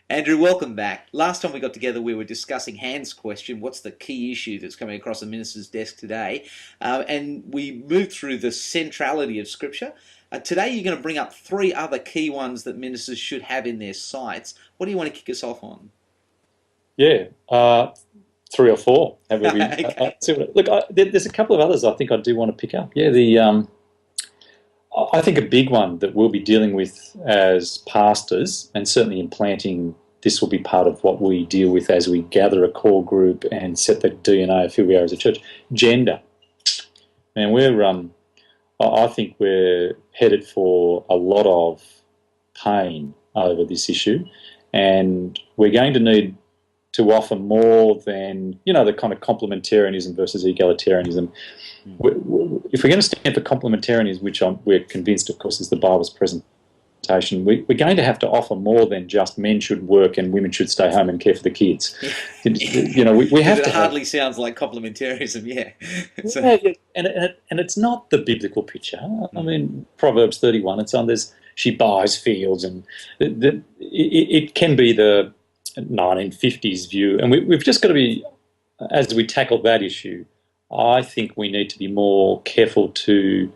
Andrew, welcome back. Last time we got together, we were discussing Hans' question, what's the key issue that's coming across the minister's desk today? And we moved through the centrality of Scripture. Today, you're going to bring up three other key ones that ministers should have in their sights. What do you want to kick us off on? Yeah, three or four. Okay. There's a couple of others I think I do want to pick up. Yeah, I think a big one that we'll be dealing with as pastors, and certainly in planting, this will be part of what we deal with as we gather a core group and set the DNA of who we are as a church. Gender. And I think we're headed for a lot of pain over this issue, and we're going to need to offer more than, the kind of complementarianism versus egalitarianism. If we're going to stand for complementarianism, which we're convinced, of course, is the Bible's presentation, we're going to have to offer more than just men should work and women should stay home and care for the kids. We have to. It hardly sounds like complementarianism, yeah. Yeah, and it's not the biblical picture. I mean, Proverbs 31, it's on this, she buys fields, and it can be the 1950s view, and we've just got to be, as we tackle that issue, I think we need to be more careful to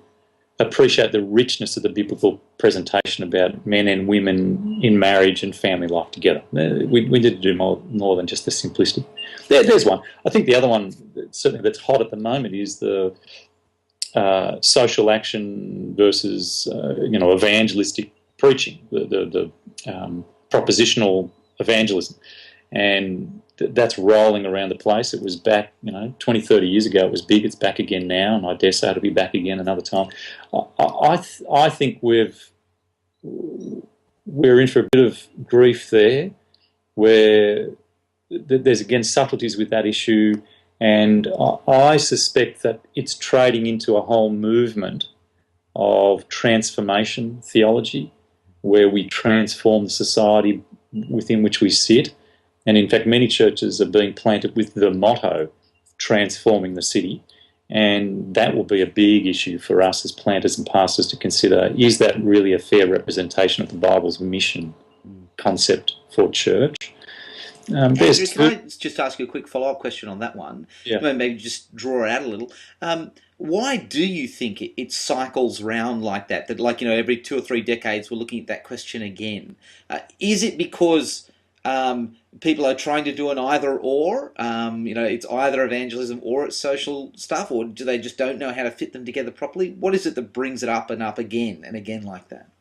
appreciate the richness of the biblical presentation about men and women in marriage and family life together. We need to do more than just the simplicity. There's one. I think the other one, certainly that's hot at the moment, is the social action versus evangelistic preaching, the propositional evangelism, and that's rolling around the place. It was back 20, 30 years ago, it was big. It's back again now, and I dare say it'll be back again another time. I think we're in for a bit of grief there, where there's again subtleties with that issue, and I suspect that it's trading into a whole movement of transformation theology, where we transform the society within which we sit. And in fact, many churches are being planted with the motto, transforming the city. And that will be a big issue for us as planters and pastors to consider. Is that really a fair representation of the Bible's mission concept for church? Andrew, can I just ask you a quick follow-up question on that one? Yeah. Maybe just draw it out a little. Why do you think it cycles round like that? That, every 2 or 3 decades we're looking at that question again. Is it because people are trying to do an either-or? It's either evangelism or it's social stuff, or do they just don't know how to fit them together properly? What is it that brings it up and up again and again like that?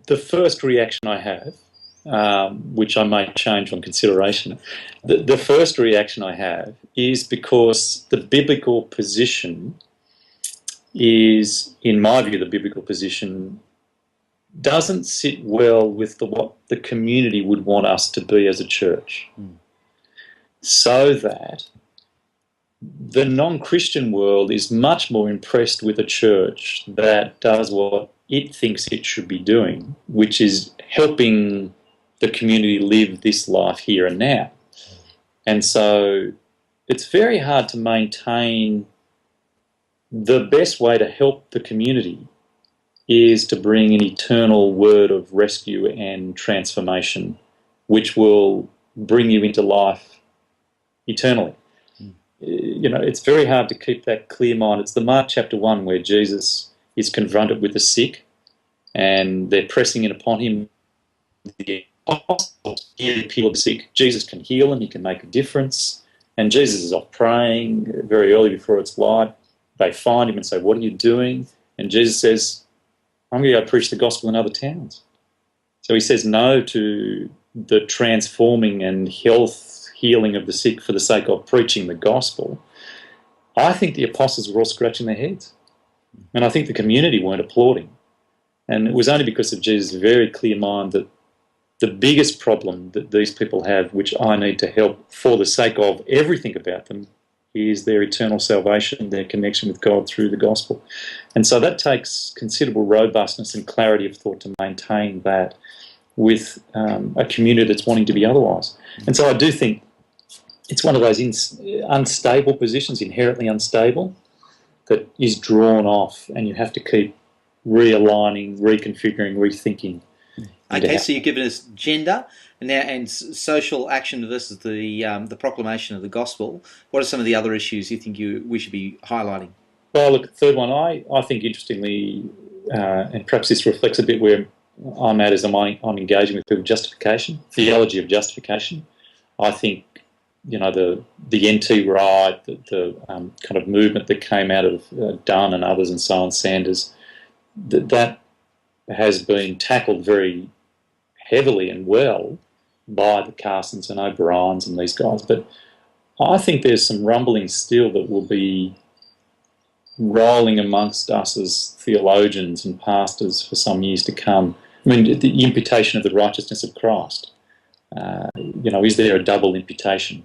The first reaction I have, which I may change on consideration, the first reaction I have is because the biblical position is, in my view, the biblical position doesn't sit well with what the community would want us to be as a church. So that the non-Christian world is much more impressed with a church that does what it thinks it should be doing, which is helping the community live this life here and now. And so it's very hard to maintain. The best way to help the community is to bring an eternal word of rescue and transformation, which will bring you into life eternally. It's very hard to keep that clear mind. It's the Mark chapter 1 where Jesus is confronted with the sick, and they're pressing in upon him. The apostles heal the sick. Jesus can heal them. He can make a difference. And Jesus is off praying very early before it's light. They find him and say, "What are you doing?" And Jesus says, "I'm going to go preach the gospel in other towns." So he says no to the transforming and healing of the sick for the sake of preaching the gospel. I think the apostles were all scratching their heads. And I think the community weren't applauding. And it was only because of Jesus' very clear mind that the biggest problem that these people have, which I need to help for the sake of everything about them, is their eternal salvation, their connection with God through the gospel. And so that takes considerable robustness and clarity of thought to maintain that with a community that's wanting to be otherwise. And so I do think it's one of those unstable positions, inherently unstable, that is drawn off, and you have to keep realigning, reconfiguring, rethinking into Okay, how. so you've given us gender and now and social action versus the proclamation of the gospel. What are some of the other issues you think we should be highlighting? Well, look, the third one, I think interestingly, and perhaps this reflects a bit where I'm at as I'm engaging with people, justification, theology of justification. I think, the NT right, the kind of movement that came out of Dunn and others and so on, Sanders, that has been tackled very heavily and well by the Carsons and O'Briens and these guys. But I think there's some rumblings still that will be rolling amongst us as theologians and pastors for some years to come. I mean, the imputation of the righteousness of Christ. Is there a double imputation?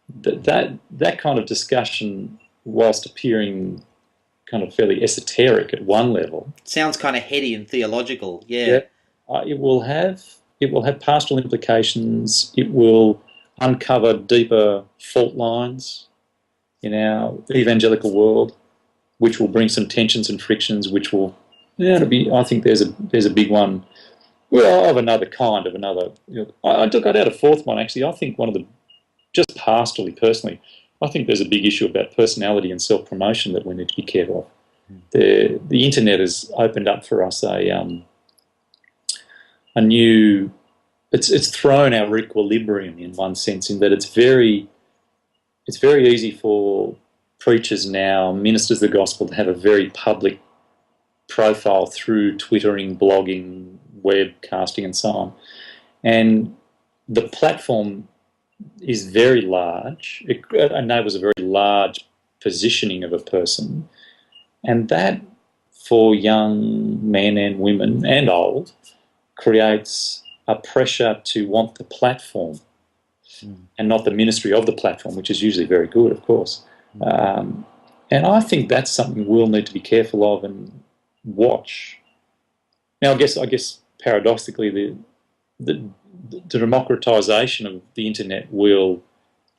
That kind of discussion, whilst appearing kind of fairly esoteric at one level, Sounds kind of heady and theological. yeah, Yeah. it will have pastoral implications. It will uncover deeper fault lines in our evangelical world, which will bring some tensions and frictions. Which will, I think there's a big one. Well, of another kind, of another. I'd add a fourth one actually. I think one of the, just pastorally, personally, I think there's a big issue about personality and self-promotion that we need to be careful of. The internet has opened up for us a new. It's thrown our equilibrium in one sense, in that it's very easy for preachers now, ministers of the gospel, to have a very public profile through twittering, blogging, webcasting, and so on. And the platform is very large. It enables a very large positioning of a person, and that, for young men and women and old, creates a pressure to want the platform and not the ministry of the platform, which is usually very good, of course. And I think that's something we'll need to be careful of and watch. Now, I guess paradoxically, the democratisation of the internet will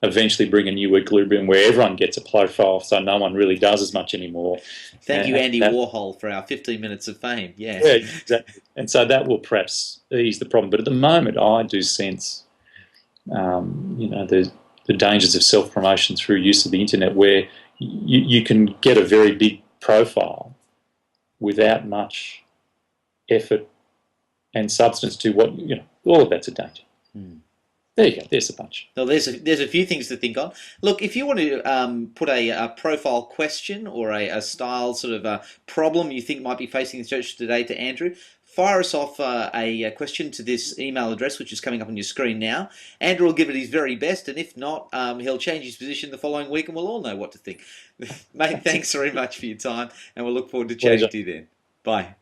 eventually bring a new equilibrium where everyone gets a profile, so no one really does as much anymore. Thank you, Andy Warhol, for our 15 minutes of fame. Yeah. Yeah, exactly. And so that will perhaps ease the problem. But at the moment, I do sense, the dangers of self-promotion through use of the internet, where you can get a very big profile without much effort and substance to what, all of that's a danger. There you go. There's a bunch. Well, there's a few things to think on. Look, if you want to put a profile question or a style sort of a problem you think might be facing the church today to Andrew, fire us off a question to this email address, which is coming up on your screen now. Andrew will give it his very best, and if not, he'll change his position the following week, and we'll all know what to think. Mate, thanks very much for your time, and we'll look forward to chatting to you then. Bye.